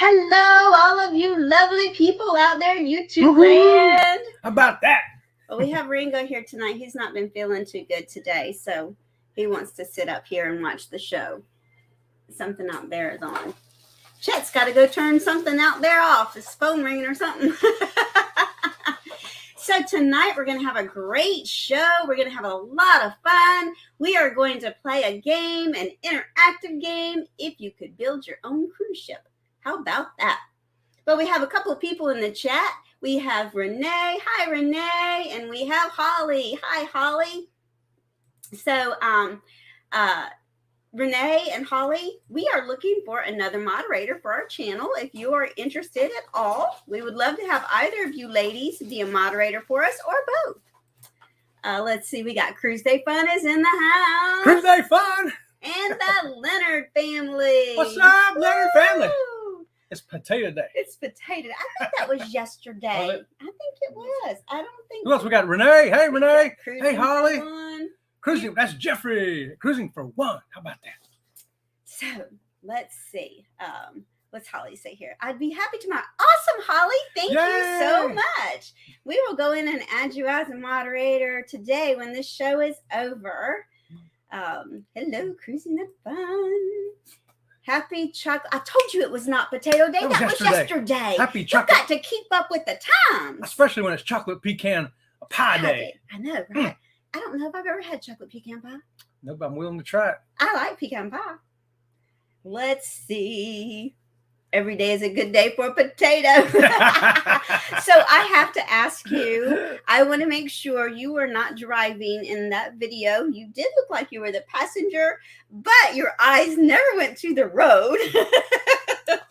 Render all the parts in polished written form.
Hello, all of you lovely people out there in YouTube land. How about that? Well, we have Ringo here tonight. He's not been feeling too good today, so he wants to sit up here and watch the show. Something out there is on. Chet's got to go turn something out there off. His phone ringing or something. So tonight we're going to have a great show. We're going to have a lot of fun. We are going to play a game, an interactive game, if you could build your own cruise ship. How about that? But we have a couple of people in the chat. We have Renee. Hi, Renee. And we have Holly. Hi, Holly. So, Renee and Holly, we are looking for another moderator for our channel. If you are interested at all, we would love to have either of you ladies be a moderator for us or both. Let's see. We got Cruise Day Fun is in the house. Cruise Day Fun. And the Leonard family. What's up, Leonard family? It's Potato Day. It's Potato Day. I think that was yesterday. I think it was. I don't think. Who else we got? Renee. Hey, Renee. Cruising Hey, Holly. for one. Cruising. That's Jeffrey. Cruising for one. How about that? So let's see. What's Holly say here? I'd be happy to awesome, Holly. Thank you so much. We will go in and add you as a moderator today when this show is over. Hello, Cruising and Fun. Happy chocolate. I told you it was not Potato Day. That was yesterday. Happy chocolate. You got to keep up with the times. Especially when it's chocolate pecan pie day. I know, right? I don't know if I've ever had chocolate pecan pie. No, but I'm willing to try it. I like pecan pie. Let's see. Every day is a good day for a potato. So I have to ask you, I want to make sure you were not driving in that video. You did look like you were the passenger, but your eyes never went to the road.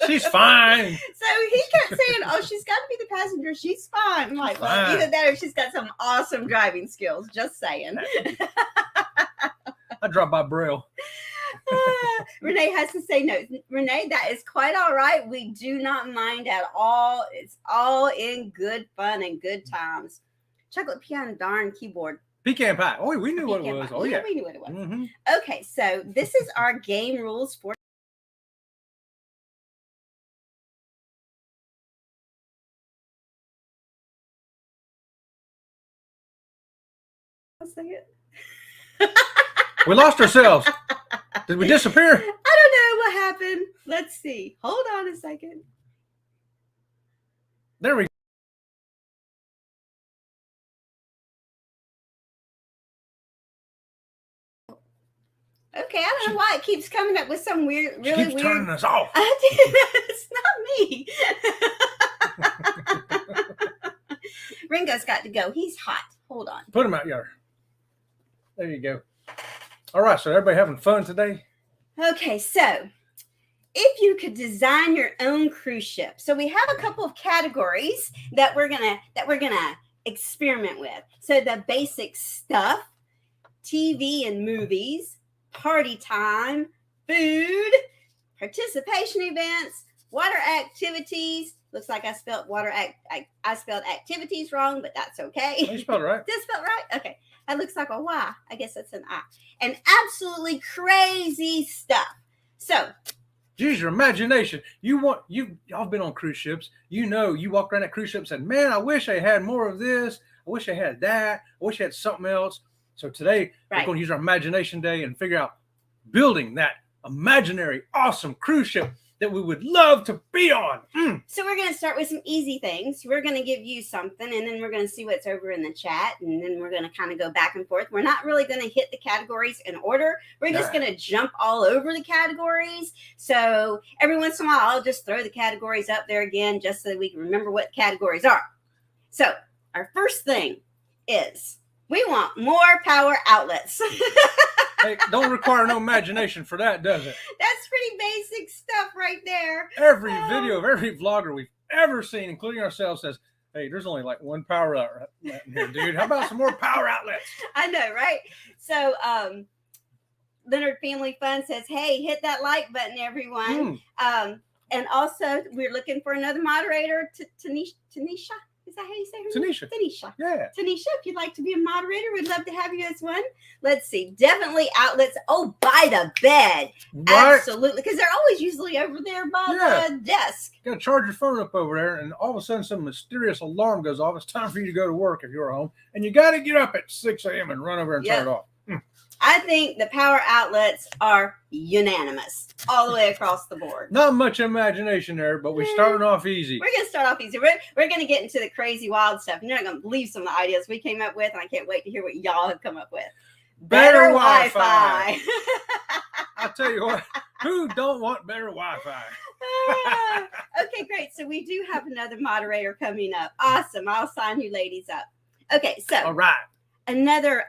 She's fine. So he kept saying, oh, she's got to be the passenger. She's fine. I'm like, well, either that or she's got some awesome driving skills. Just saying. I drive by Braille. Renee has to say no. Renee, that is quite all right. We do not mind at all. It's all in good fun and good times. Chocolate pecan darn keyboard. Pecan pie. Oh, we knew what it was. Pie. Oh, yeah. We knew what it was. Mm-hmm. Okay, so this is our game rules for. I'll say it. We lost ourselves. Did we disappear? I don't know what happened. Let's see. Hold on a second. There we go. Okay, I don't know why it keeps coming up with some weird, really keeps weird. Turning us off. It's not me. Ringo's got to go. He's hot. Hold on. Put him out yard. There you go. All right, so everybody having fun today? Okay, so if you could design your own cruise ship. So we have a couple of categories that we're gonna experiment with. So the basic stuff, TV and movies, party time, food, participation events, water activities. Looks like I spelled I spelled activities wrong, but that's okay. Oh, you spelled it right. Did I spell it right? Okay. That looks like a Y. I guess that's an I. And absolutely crazy stuff. So, use your imagination. Y'all been on cruise ships. You know, you walk around that cruise ship and said, man, I wish I had more of this. I wish I had that. I wish I had something else. So today, we're going to use our imagination day and figure out building that imaginary, awesome cruise ship that we would love to be on. So we're going to start with some easy things. We're going to give you something, and then we're going to see what's over in the chat, and then we're going to kind of go back and forth. We're not really going to hit the categories in order. We're just going to jump all over the categories. So every once in a while, I'll just throw the categories up there again just so that we can remember what categories are. So our first thing is we want more power outlets. Hey, don't require no imagination for that, does it? That's pretty basic stuff right there. Every video of every vlogger we've ever seen, including ourselves, says, hey, there's only like one power outlet in here, dude. How about some more power outlets? I know, right? So, Leonard Family Fun says, hey, hit that like button, everyone. And also, we're looking for another moderator, Tanisha. Is that how you say her name? Tanisha. Yeah. Tanisha, if you'd like to be a moderator, we'd love to have you as one. Let's see. Definitely outlets. Oh, by the bed. Right. Absolutely. Because they're always usually over there by the desk. You got to charge your phone up over there, and all of a sudden some mysterious alarm goes off. It's time for you to go to work if you're home. And you got to get up at 6 a.m. and run over and turn it off. I think the power outlets are unanimous all the way across the board. Not much imagination there, but we're starting off easy. We're going to start off easy. We're going to get into the crazy, wild stuff. You're not going to believe some of the ideas we came up with, and I can't wait to hear what y'all have come up with. Better Wi-Fi. I'll tell you what, who don't want better Wi-Fi? Okay, great. So we do have another moderator coming up. Awesome. I'll sign you ladies up. Okay, so all right. Another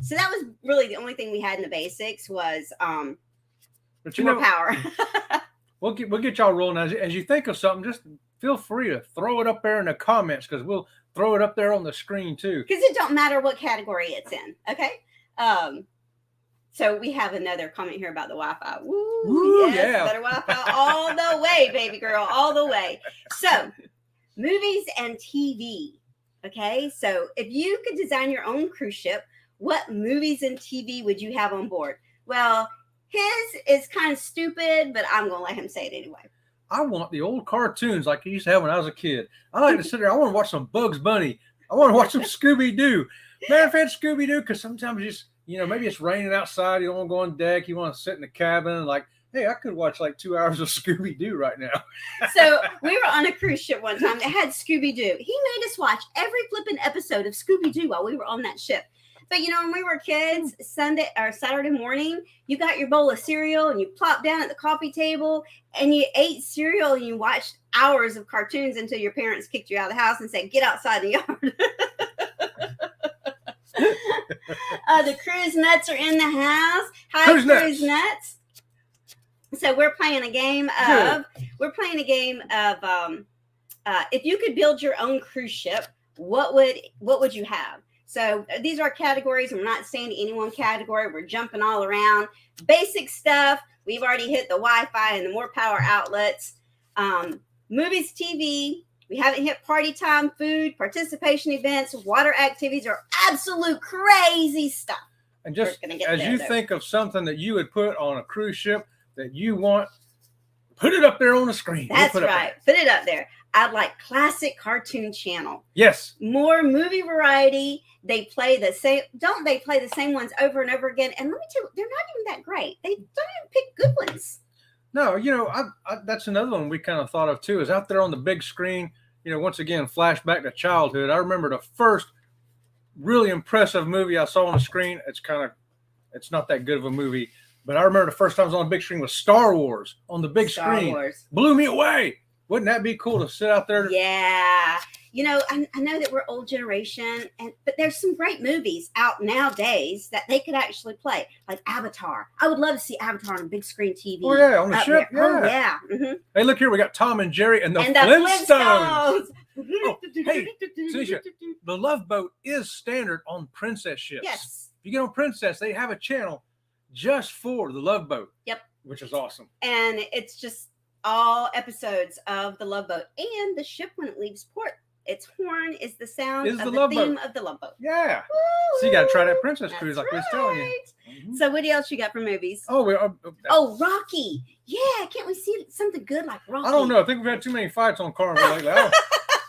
so that was really the only thing we had in the basics was more power. we'll get y'all rolling. As you think of something, just feel free to throw it up there in the comments, because we'll throw it up there on the screen too. Because it don't matter what category it's in. Okay. So we have another comment here about the Wi-Fi. Woo, yes, yeah. Better Wi-Fi all the way, baby girl, all the way. So movies and TV. Okay. So if you could design your own cruise ship, what movies and TV would you have on board? Well, his is kind of stupid, but I'm going to let him say it anyway. I want the old cartoons like I used to have when I was a kid. I like to sit there. I want to watch some Bugs Bunny. I want to watch some Scooby-Doo. Matter of fact, Scooby-Doo, because sometimes just, maybe it's raining outside. You don't want to go on deck. You want to sit in the cabin and like, hey, I could watch like 2 hours of Scooby-Doo right now. So we were on a cruise ship one time that had Scooby-Doo. He made us watch every flipping episode of Scooby-Doo while we were on that ship. But when we were kids, Sunday or Saturday morning, you got your bowl of cereal and you plopped down at the coffee table and you ate cereal and you watched hours of cartoons until your parents kicked you out of the house and said, get outside the yard. The cruise nuts are in the house. Hi, cruise nuts. So we're playing a game of if you could build your own cruise ship, what would you have? So these are categories. We're not staying to any one category. We're jumping all around. Basic stuff. We've already hit the Wi-Fi and the more power outlets. Movies, TV. We haven't hit party time, food, participation events, water activities, or absolute crazy stuff. And just as you think of something that you would put on a cruise ship that you want, put it up there on the screen. That's right. Put it up there. I'd like classic cartoon channel. Yes. More movie variety. They play the same. Don't they play the same ones over and over again? And let me tell you, they're not even that great. They don't even pick good ones. No, that's another one we kind of thought of too. Is out there on the big screen. Once again, flashback to childhood. I remember the first really impressive movie I saw on the screen. It's not that good of a movie, but I remember the first time I was on the big screen was Star Wars on the big screen. Star Wars blew me away. Wouldn't that be cool to sit out there? Yeah. I know that we're old generation, but there's some great movies out nowadays that they could actually play, like Avatar. I would love to see Avatar on a big screen TV. Oh, yeah, on the ship. Yeah. Oh, yeah. Mm-hmm. Hey, look here. We got Tom and Jerry and the Flintstones. Oh, hey, Tanisha, the Love Boat is standard on Princess ships. Yes. If you get on Princess, they have a channel just for the Love Boat. Yep. Which is awesome. And it's just all episodes of the Love Boat, and the ship when it leaves port, its horn is the sound of the theme of the Love Boat. Yeah. Woo! So you got to try that Princess cruise like we was telling you. Mm-hmm. So what else you got for movies? Oh, Rocky. Yeah. Can't we see something good like Rocky? I don't know. I think we've had too many fights on Carnival lately. I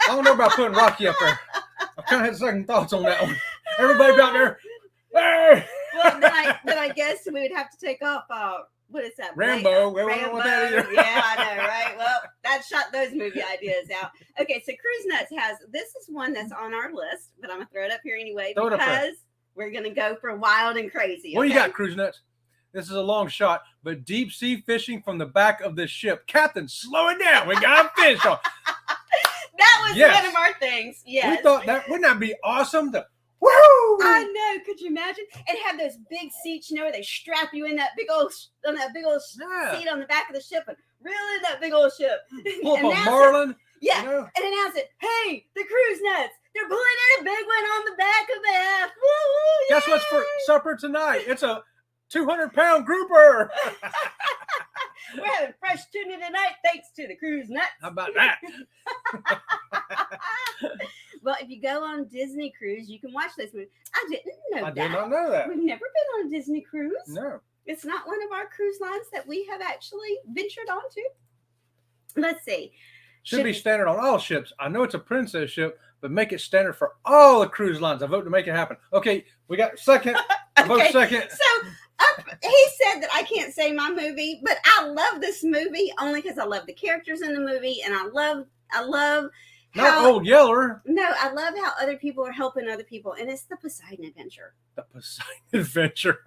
don't know about putting Rocky up there. I kind of had second thoughts on that one. Everybody out there. Hey! Well, then I guess we would have to take off. What is that? Rambo. Rambo. Yeah, I know, right? Well, that shot those movie ideas out. Okay, so Cruise Nuts this is one that's on our list, but I'm going to throw it up here anyway because we're going to go for wild and crazy. Okay? What do you got, Cruise Nuts? This is a long shot, but deep sea fishing from the back of the ship. Captain, slow it down. We got a fish on. That was one of our things. Yes. We thought wouldn't that be awesome? Woo! I know. Could you imagine? And have those big seats, where they strap you in that big old seat on the back of the ship and reel in that big old ship. Pull up a Marlin. Yeah, and announce it. Hey, the cruise nuts. They're pulling in a big one on the back of the aft. Woo, guess what's for supper tonight? It's a 200-pound grouper. We're having fresh tuna tonight thanks to the cruise nuts. How about that? Well, if you go on Disney cruise, you can watch this movie. I didn't know that. I did not know that. We've never been on a Disney cruise. No. It's not one of our cruise lines that we have actually ventured onto. Let's see. Should be standard on all ships. I know it's a princess ship, but make it standard for all the cruise lines. I vote to make it happen. Okay, we got second. I vote second. So he said that I can't say my movie, but I love this movie only because I love the characters in the movie, and I love Not Old Yeller. No, I love how other people are helping other people, and it's the Poseidon Adventure. The Poseidon Adventure.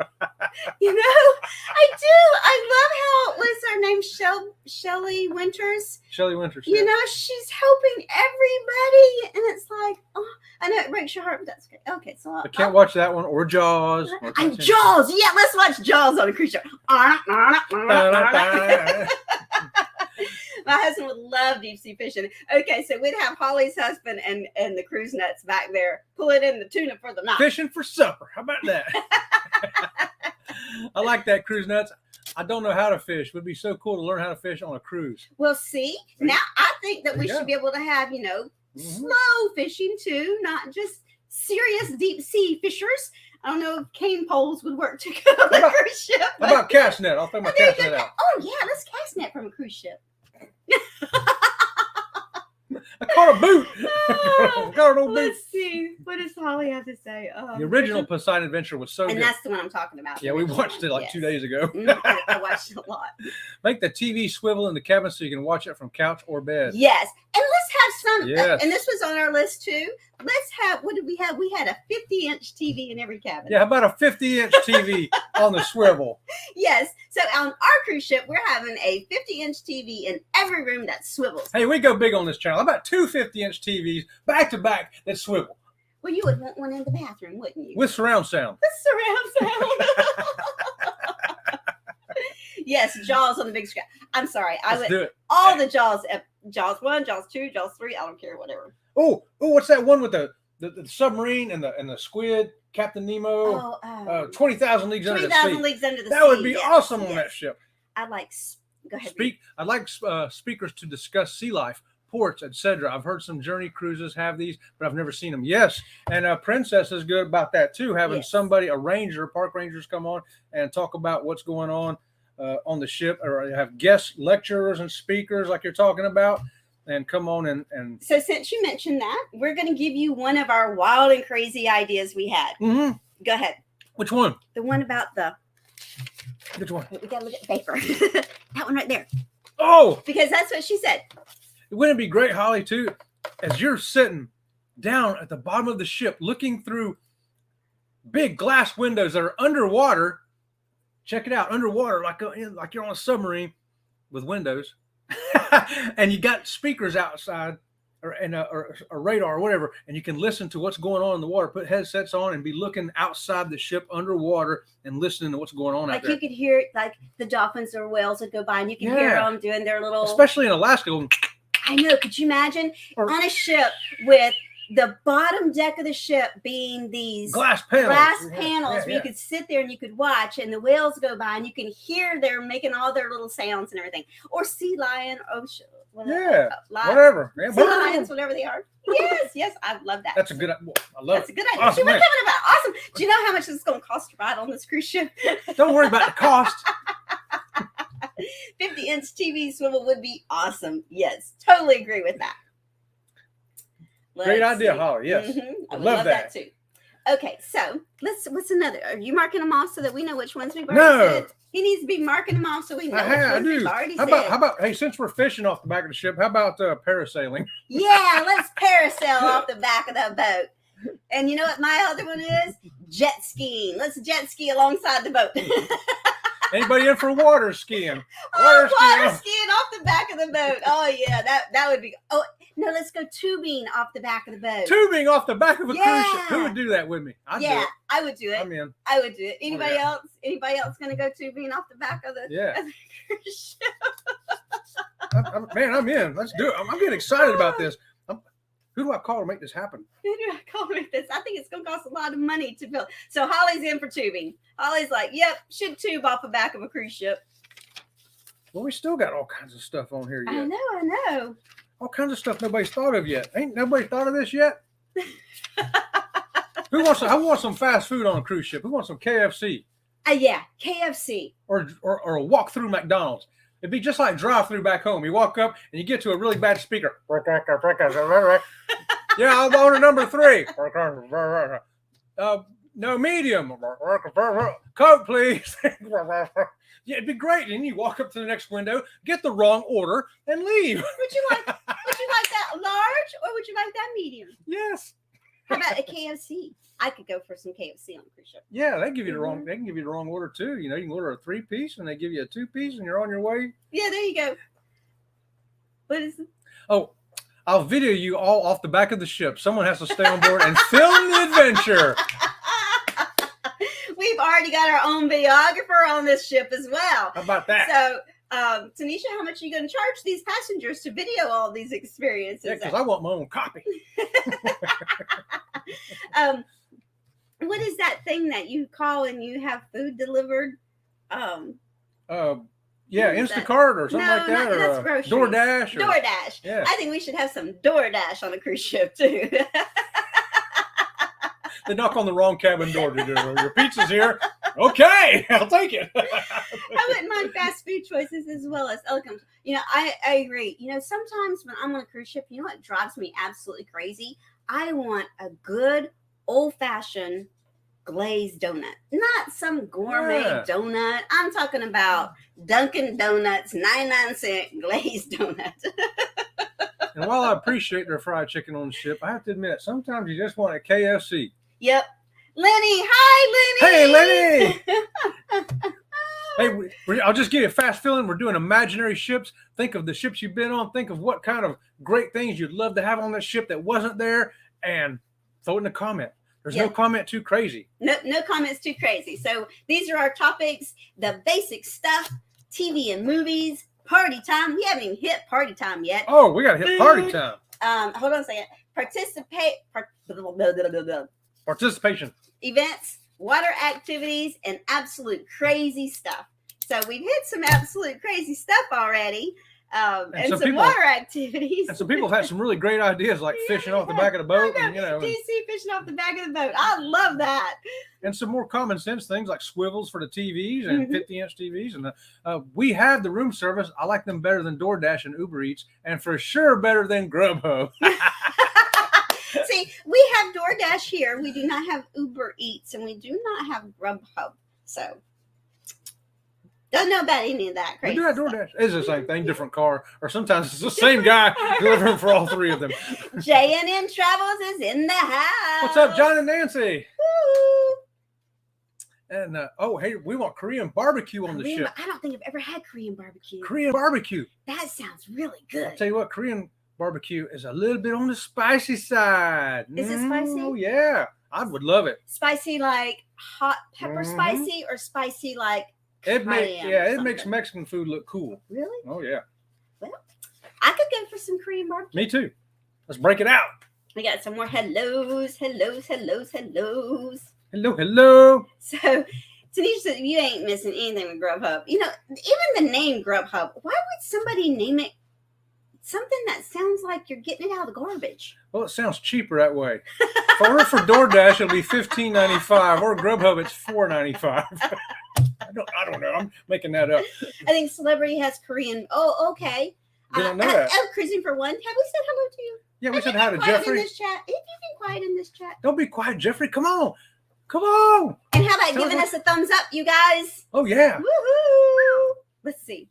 You know, I do. I love how, what's her name? Shelley Winters. Shelley Winters. You know, she's helping everybody, and it's like, oh, I know it breaks your heart, but that's okay. Okay, so I can't watch that one or Jaws. And Jaws. Yeah, let's watch Jaws on a cruise ship. My husband would love deep sea fishing. Okay, so we'd have Holly's husband and the cruise nuts back there pulling in the tuna for the night. Fishing for supper. How about that? I like that, cruise nuts. I don't know how to fish. It would be so cool to learn how to fish on a cruise. Well, see, now I think that we should be able to have, slow fishing too, not just serious deep sea fishers. I don't know if cane poles would work to go on a cruise ship. How about cast net? I'll throw my cast net out. Oh, yeah, let's cast net from a cruise ship. I caught a boot. Got an old boot. Let's see. What does Holly have to say? The original Poseidon Adventure was so good. And that's the one I'm talking about. Yeah, we watched it 2 days ago. I watched it a lot. Make the TV swivel in the cabin so you can watch it from couch or bed. Yes. And let's have some. Yes. And this was on our list too. Let's have, what did we have? We had a 50-inch TV in every cabin. Yeah, how about a 50-inch TV on the swivel? Yes. So on our cruise ship, we're having a 50-inch TV in every room that swivels. Hey, we go big on this channel. How about 2 50-inch TVs back to back that swivel? Well, you would want one in the bathroom, wouldn't you? With surround sound. With surround sound. Yes, Jaws on the big screen. I'm sorry. Let's do it. All the Jaws. Jaws 1, Jaws 2, Jaws 3. I don't care, whatever. Oh, what's that one with the submarine and the squid, Captain Nemo? 20,000 Leagues Under the Sea. 20,000 Leagues Under the Sea. That would be awesome on that ship. I'd like, go ahead. I'd like speakers to discuss sea life, ports, etc. I've heard some journey cruises have these, but I've never seen them. Yes, and Princess is good about that too, having somebody, park rangers come on and talk about what's going on the ship, or have guest lecturers and speakers like you're talking about, and come on and. So since you mentioned that, we're going to give you one of our wild and crazy ideas we had. Mm-hmm. Go ahead. Which one? The one about Which one? We got to look at the paper. That one right there. Oh! Because that's what she said. Wouldn't it be great, Holly, too, as you're sitting down at the bottom of the ship looking through big glass windows that are underwater. Check it out, underwater, like you're on a submarine with windows. And you got speakers outside or a radar or whatever, and you can listen to what's going on in the water. Put headsets on and be looking outside the ship underwater and listening to what's going on out there. Like you could hear like the dolphins or whales would go by, and you can hear them doing their little. Especially in Alaska. I know. Could you imagine on a ship with the bottom deck of the ship being these glass panels where you could sit there and you could watch, and the whales go by and you can hear they're making all their little sounds and everything, or sea lion, ocean, whatever, sea lions, whatever they are. Yes, I love that. That's a good. I love. That's a good idea. Awesome. We're coming about awesome. Do you know how much it's going to cost to ride on this cruise ship? Don't worry about the cost. 50-inch TV swivel would be awesome. Yes, totally agree with that. Great idea, Holly. Yes. Mm-hmm. I would love that too. Okay, so what's another? Are you marking them off so that we know which ones we've already said? He needs to be marking them off so we know which ones we've already said. How about, hey, since we're fishing off the back of the ship, how about parasailing? Yeah, let's parasail off the back of the boat. And you know what my other one is? Jet skiing. Let's jet ski alongside the boat. Anybody in for water skiing? Water skiing off the back of the boat. Oh yeah, that would be. Oh no, let's go tubing off the back of the boat. Tubing off the back of a cruise ship. Who would do that with me? I'd do it. I would do it. I'm in. I would do it. Anybody else? Anybody else going to go tubing off the back of the, of the cruise ship? Man, I'm in. Let's do it. I'm getting excited about this. Who do I call to make this happen? Who do I call to make this? I think it's going to cost a lot of money to build. So Holly's in for tubing. Holly's like, yep, should tube off the back of a cruise ship. Well, we still got all kinds of stuff on here yet. I know. All kinds of stuff nobody's thought of yet. Ain't nobody thought of this yet? Who wants some fast food on a cruise ship? Who wants some KFC? Yeah, KFC. Or a walk through McDonald's. It'd be just like drive through back home. You walk up and you get to a really bad speaker. Yeah, I'll order number 3. No, medium. Coke, please. Yeah, it'd be great. And you walk up to the next window, get the wrong order, and leave. Would you like that large or would you like that medium? Yes. How about a KFC? I could go for some KFC on a cruise ship. Yeah, they give you the wrong. They can give you the wrong order too. You know, you can order a 3-piece and they give you a 2-piece, and you're on your way. Yeah, there you go. What is it? Oh, I'll video you all off the back of the ship. Someone has to stay on board and film the adventure. We've already got our own videographer on this ship as well. How about that? So, Tanisha, how much are you going to charge these passengers to video all these experiences? Yeah, because I want my own copy. What is that thing that you call and you have food delivered? Yeah, Instacart or something like that, that's or groceries. DoorDash. DoorDash. Yeah. I think we should have some DoorDash on a cruise ship too. They knock on the wrong cabin door. Your pizza's here. Okay, I'll take it. I wouldn't mind fast food choices as well as elegant. You know, I agree. You know, sometimes when I'm on a cruise ship, you know what drives me absolutely crazy? I want a good old-fashioned glazed donut, not some gourmet donut. I'm talking about Dunkin' Donuts 99-cent glazed donut. And while I appreciate their fried chicken on the ship, I have to admit, sometimes you just want a KFC. Yep. Lenny, hi, Lenny. Hey, Lenny. Hey, I'll just give you a fast feeling. We're doing imaginary ships. Think of the ships you've been on. Think of what kind of great things you'd love to have on that ship that wasn't there, and throw it in a comment. There's no comment too crazy. No comments too crazy. So these are our topics: the basic stuff, TV and movies, party time. We haven't even hit party time yet. Oh, we got to hit party time. Hold on a second. Participation. Events, water activities, and absolute crazy stuff. So we've hit some absolute crazy stuff already. And some water activities. And some people have had some really great ideas, like fishing off the back of the boat. And, DC fishing off the back of the boat. I love that. And some more common sense things like swivels for the TVs and 50-inch TVs. And we have the room service. I like them better than DoorDash and Uber Eats, and for sure better than Grubhub. See, we have DoorDash here. We do not have Uber Eats, and we do not have Grubhub. So, don't know about any of that crazy. We do have DoorDash. It's the same thing, different car, or sometimes it's the same guy delivering for all 3 of them. J&N Travels is in the house. What's up, John and Nancy? Woo. And hey, we want Korean barbecue on the ship. I don't think I've ever had Korean barbecue. Korean barbecue. That sounds really good. I'll tell you what, Korean barbecue is a little bit on the spicy side. Is it spicy? Oh yeah, I would love it. Spicy like hot pepper spicy, or spicy like it makes Mexican food look cool. Really? Oh yeah. Well, I could go for some Korean barbecue. Me too. Let's break it out. We got some more hellos. Hello. So, Tanisha said, you ain't missing anything with Grubhub. You know, even the name Grubhub, why would somebody name it something that sounds like you're getting it out of the garbage? Well, it sounds cheaper that way. If I order for DoorDash, it'll be $15.95, or Grubhub, it's $4.95. I don't know. I'm making that up. I think Celebrity has Korean. Oh, okay. They don't know that. Cruising for One. Have we said hello to you? Yeah, we said hi to Jeffrey. In this chat? If you've been quiet in this chat. Don't be quiet, Jeffrey. Come on. Come on. And how about giving us a thumbs up, you guys? Oh, yeah. Woohoo. Let's see.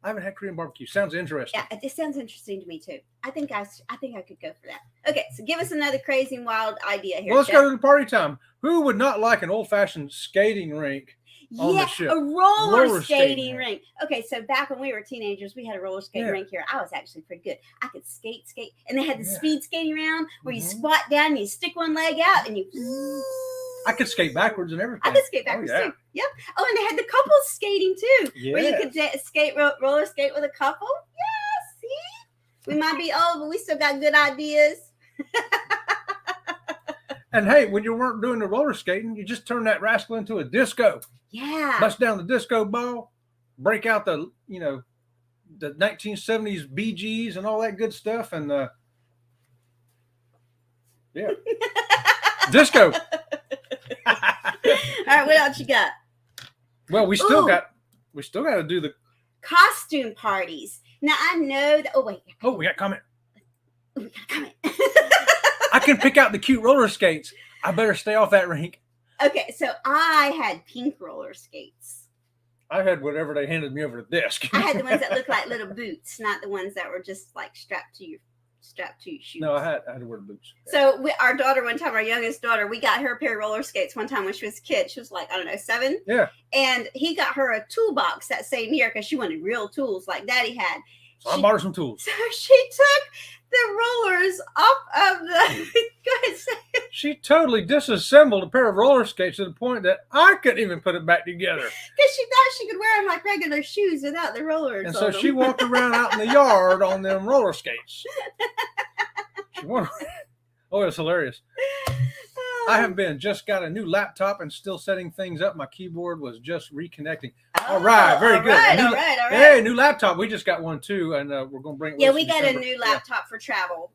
I haven't had Korean barbecue. Sounds interesting. Yeah, this sounds interesting to me too. I think I could go for that. Okay, so give us another crazy and wild idea here. Well, let's go to the party time. Who would not like an old-fashioned skating rink? on the ship. A roller skating skating rink. Okay, so back when we were teenagers, we had a roller skating rink here. I was actually pretty good. I could skate, and they had the speed skating round where you squat down and you stick one leg out and you. I could skate backwards and everything. I could skate backwards too. Yep. Oh, and they had the couples skating too, where you could skate roller skate with a couple. Yeah, see, we might be old, but we still got good ideas. And hey, when you weren't doing the roller skating, you just turned that rascal into a disco. Yeah. Bust down the disco ball, break out the 1970s Bee Gees and all that good stuff, and disco. All right, what else you got? Well, we still got to do the costume parties. Now I know that. Oh wait. Oh, we got a comment. We got a comment. I can pick out the cute roller skates. I better stay off that rink. Okay, so I had pink roller skates. I had whatever they handed me over the desk. I had the ones that looked like little boots, not the ones that were just like strapped to your shoes. No, I had to wear the boots. So our daughter, one time, our youngest daughter, we got her a pair of roller skates one time when she was a kid. She was like, I don't know, 7. Yeah. And he got her a toolbox that same year because she wanted real tools like Daddy had. So I bought her some tools. So she took the rollers off of the. Go ahead, say it. She totally disassembled a pair of roller skates to the point that I couldn't even put it back together. Because she thought she could wear them like regular shoes without the rollers. And so she walked around out in the yard on them roller skates. Oh, it's hilarious. I have just got a new laptop and still setting things up. My keyboard was just reconnecting. All right, very good. All right. Hey, new laptop. We just got one too, and we're going to bring it. Yeah, we got a new laptop for travel.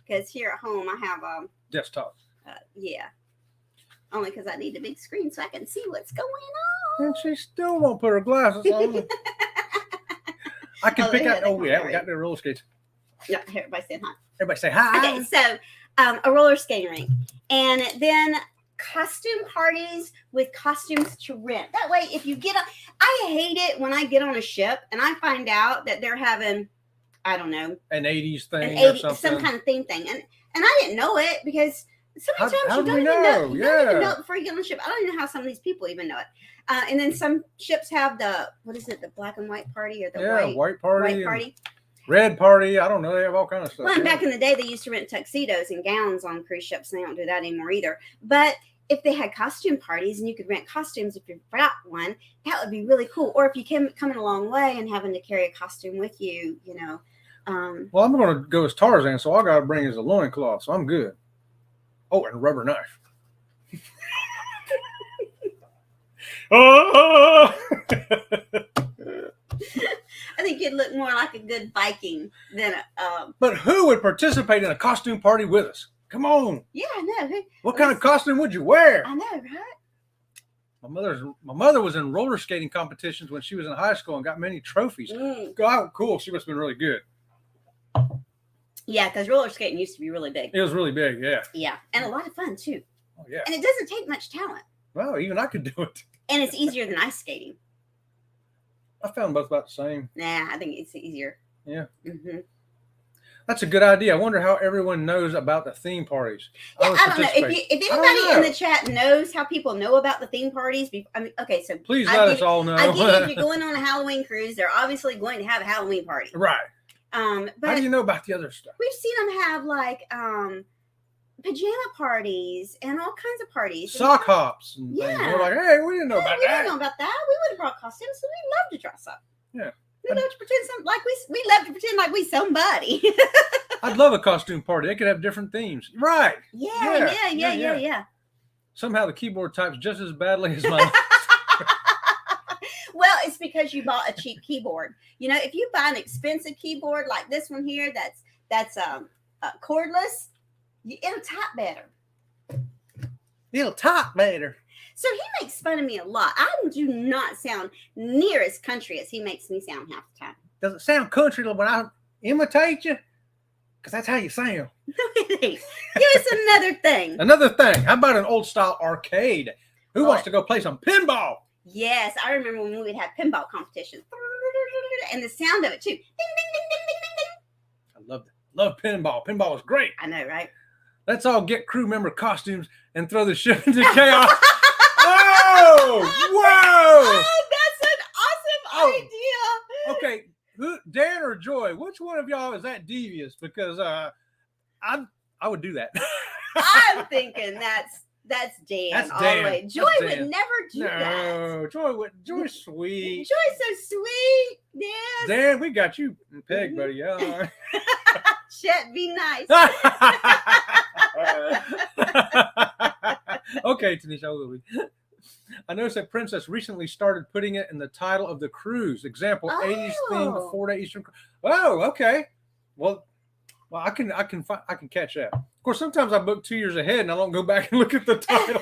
Because here at home I have desktop. Yeah, only because I need a big screen so I can see what's going on. And she still won't put her glasses on. I can pick out. Oh yeah, we got the roller skates. Yeah, everybody say hi. Everybody say hi. Okay, so a roller skating rink, and then costume parties with costumes to rent. That way, if you get I hate it when I get on a ship and I find out that they're having, I don't know, an 80s thing, or something. Some kind of theme thing, and I didn't know it because sometimes you don't even know. You don't even know it before you get on the ship. I don't even know how some of these people even know it. And then some ships have the black and white party or the white party. White party. Red party, I don't know. They have all kinds of stuff. Well, back in the day, they used to rent tuxedos and gowns on cruise ships, and they don't do that anymore either. But if they had costume parties and you could rent costumes if you forgot one, that would be really cool. Or if you came coming a long way and having to carry a costume with you, Well, I'm going to go as Tarzan, so all I got to bring is a loincloth, so I'm good. Oh, and a rubber knife. Oh! I think you'd look more like a good Viking than But who would participate in a costume party with us? Come on. Yeah, I know. What kind of costume would you wear? I know, right? My mother was in roller skating competitions when she was in high school and got many trophies. God, cool. She must have been really good. Yeah, because roller skating used to be really big. It was really big, yeah. Yeah, and a lot of fun, too. Oh, yeah. And it doesn't take much talent. Well, even I could do it. And it's easier than ice skating. I found both about the same. Nah, I think it's easier. Yeah. Mm-hmm. That's a good idea. I wonder how everyone knows about the theme parties. Yeah, I don't know. If anybody in the chat knows how people know about the theme parties, okay, so please let us all know. I get it. If you're going on a Halloween cruise, they're obviously going to have a Halloween party. Right. But how do you know about the other stuff? We've seen them have like pajama parties and all kinds of parties. Sock hops and things. We're like, hey, we didn't know about that. We didn't know about that. We would have brought costumes, so we love to dress up. Yeah. We love to pretend we love to pretend like we somebody. I'd love a costume party. They could have different themes. Right. Yeah. Somehow the keyboard types just as badly as mine. Well, it's because you bought a cheap keyboard. If you buy an expensive keyboard like this one here, that's cordless, it'll type better. It'll type better. So he makes fun of me a lot. I do not sound near as country as he makes me sound half the time. Does it sound country when I imitate you? Because that's how you sound. No, it ain't. Give us another thing. Another thing. How about an old style arcade? Who wants to go play some pinball? Yes, I remember when we would have pinball competitions. And the sound of it too. Ding, ding, ding, ding, ding, ding, ding. I love pinball. Pinball is great. I know, right? Let's all get crew member costumes and throw the ship into chaos. Oh! Whoa! Oh, that's an awesome idea. Okay, Dan or Joy, which one of y'all is that devious? Because I would do that. I'm thinking that's Dan. That's all Dan. the way. Joy That's would Dan. never do that. No, Joy's sweet. Joy's so sweet. Yes. Dan, we got you pegged, buddy. Yeah. Chet, be nice. Okay, Tanisha, I will be. I noticed that Princess recently started putting it in the title of the cruise. Example, 80s themed 4-day Eastern. Oh, okay. Well, I can catch that. Of course, sometimes I book 2 years ahead and I don't go back and look at the title.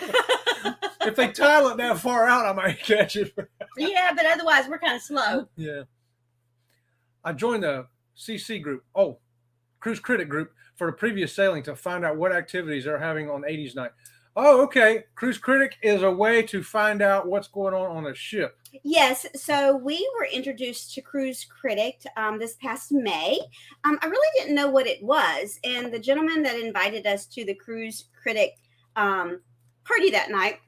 If they title it that far out, I might catch it. Yeah, but otherwise we're kind of slow. Yeah. I joined the CC group, Cruise Critic group, for the previous sailing to find out what activities they're having on 80s night. Oh, okay. Cruise Critic is a way to find out what's going on a ship. Yes. So we were introduced to Cruise Critic this past May. I really didn't know what it was. And the gentleman that invited us to the Cruise Critic party that night,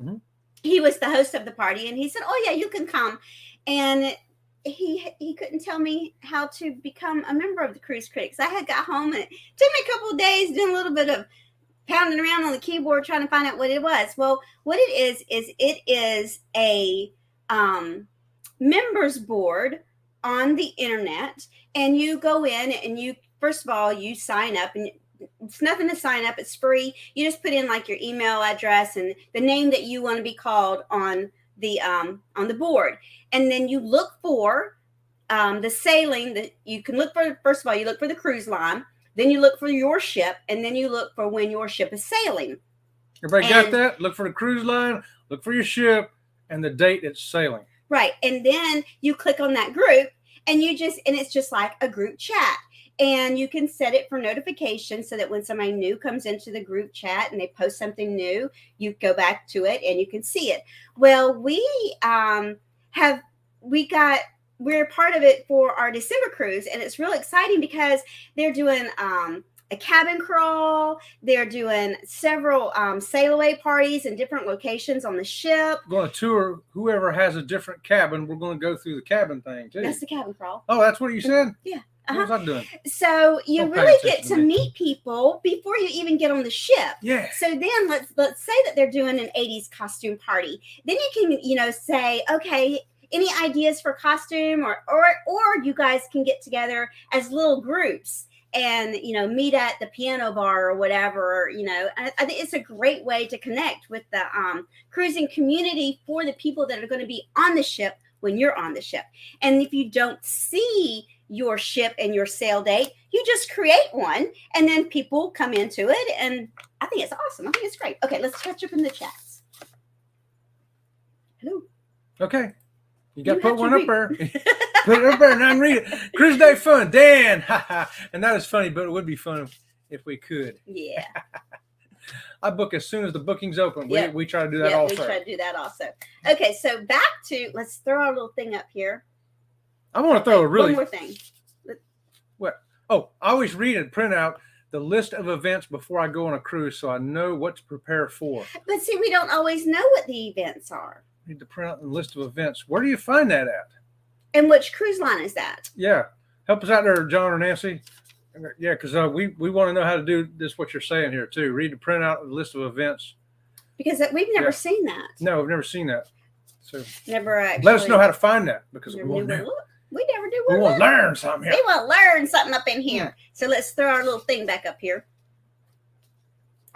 he was the host of the party. And he said, oh, yeah, you can come. And he couldn't tell me how to become a member of the Cruise Critics. I had got home and it took me a couple of days doing a little bit of pounding around on the keyboard trying to find out what it was. Well, what it is a members board on the internet, and you go in and you first of all you sign up, and it's nothing to sign up. It's free. You just put in like your email address and the name that you want to be called on the board, and then you look for the sailing that you can look for. First of all, you look for the cruise line. Then you look for your ship, and then you look for when your ship is sailing. Everybody got that? Look for the cruise line, look for your ship, and the date it's sailing. Right. And then you click on that group, and it's just like a group chat. And you can set it for notifications so that when somebody new comes into the group chat and they post something new, you go back to it and you can see it. Well, we're part of it for our December cruise, and it's real exciting because they're doing a cabin crawl. They're doing several sail away parties in different locations on the ship. We're going to tour whoever has a different cabin. We're going to go through the cabin thing too. That's the cabin crawl. Oh, that's what you said? Yeah. What was I doing? So you really get to meet people before you even get on the ship. Yeah. So then let's say that they're doing an 80s costume party. Then you can, say, okay, any ideas for costume, or you guys can get together as little groups and, meet at the piano bar or whatever, I think it's a great way to connect with the cruising community for the people that are going to be on the ship when you're on the ship. And if you don't see your ship and your sail date, you just create one, and then people come into it. And I think it's awesome. I think it's great. Okay, let's catch up in the chats. Hello. Okay. You got to put one up there. Put it up there and I can read it. Cruise day fun, Dan. And that is funny, but it would be fun if we could. Yeah. I book as soon as the booking's open. Yep. We try to do that also. We try to do that also. Okay, so back to, let's throw our little thing up here. I want to throw a really... One more thing. What? Oh, I always read and print out the list of events before I go on a cruise so I know what to prepare for. But see, we don't always know what the events are. Need to print out the list of events. Where do you find that at? And which cruise line is that? Yeah. Help us out there, John or Nancy. Yeah, because we want to know how to do this, what you're saying here, too. Read and print out the list of events. Because we've never seen that. No, we've never seen that. So never actually. Let us know how to find that, because we want to know. We never do. We want to learn something here. We want to learn something up in here. So let's throw our little thing back up here.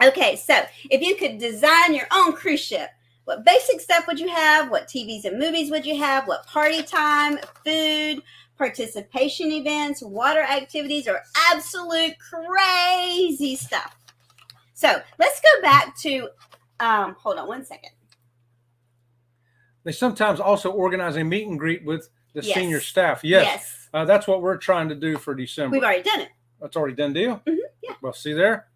Okay, so if you could design your own cruise ship, what basic stuff would you have? What TVs and movies would you have? What party time, food, participation events, water activities, or absolute crazy stuff? So let's go back to, hold on one second. They sometimes also organize a meet and greet with the senior staff. Yes. That's what we're trying to do for December. We've already done it. That's already done deal? Mm-hmm, yeah. Well, see there?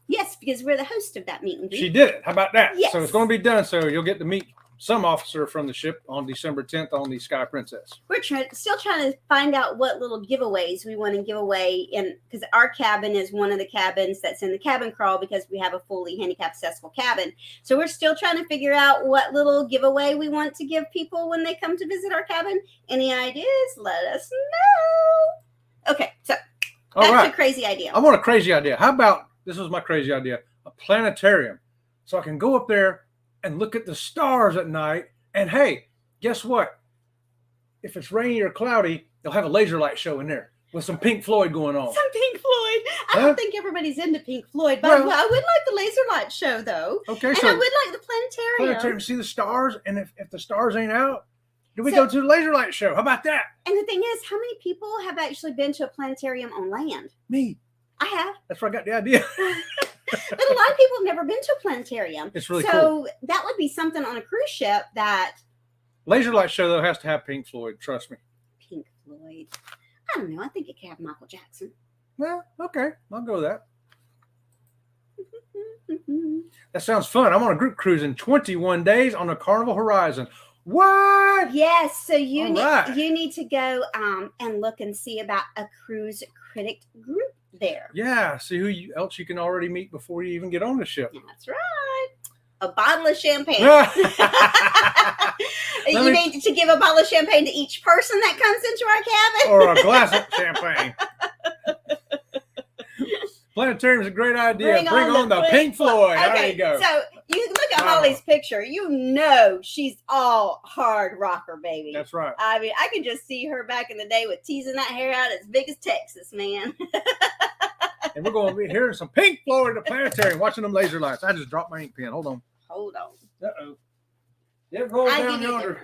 Yes, because we're the host of that meet and greet. She did it. How about that? Yes. So it's going to be done, so you'll get to meet some officer from the ship on December 10th on the Sky Princess. We're still trying to find out what little giveaways we want to give away, because our cabin is one of the cabins that's in the cabin crawl because we have a fully handicap accessible cabin. So we're still trying to figure out what little giveaway we want to give people when they come to visit our cabin. Any ideas? Let us know. Okay, so that's a crazy idea. I want a crazy idea. How about, this was my crazy idea, a planetarium. So I can go up there and look at the stars at night. And hey, guess what? If it's rainy or cloudy, they'll have a laser light show in there with some Pink Floyd going on. Some Pink Floyd. I don't think everybody's into Pink Floyd, but I would like the laser light show, though. Okay, and so I would like the planetarium. See the stars, and if the stars ain't out, then we go to the laser light show. How about that? And the thing is, how many people have actually been to a planetarium on land? Me. I have. That's where I got the idea. But a lot of people have never been to a planetarium. It's really cool. So that would be something on a cruise ship that... Laser light show, though, has to have Pink Floyd. Trust me. Pink Floyd. I don't know. I think it could have Michael Jackson. Well, okay. I'll go with that. That sounds fun. I'm on a group cruise in 21 days on the Carnival Horizon. What? Yes. So you need to go and look and see about a cruise critic group there. Yeah. See who else you can already meet before you even get on the ship. That's right. A bottle of champagne. You need to give a bottle of champagne to each person that comes into our cabin. Or a glass of champagne. Planetarium is a great idea. Bring on the Pink Floyd. Okay, there you go. So you look at Holly's picture. You know she's all hard rocker, baby. That's right. I mean, I can just see her back in the day with teasing that hair out as big as Texas, man. And we're going to be hearing some Pink Floyd at the planetarium, watching them laser lights. I just dropped my ink pen. Hold on. Uh-oh. It rolled down yonder.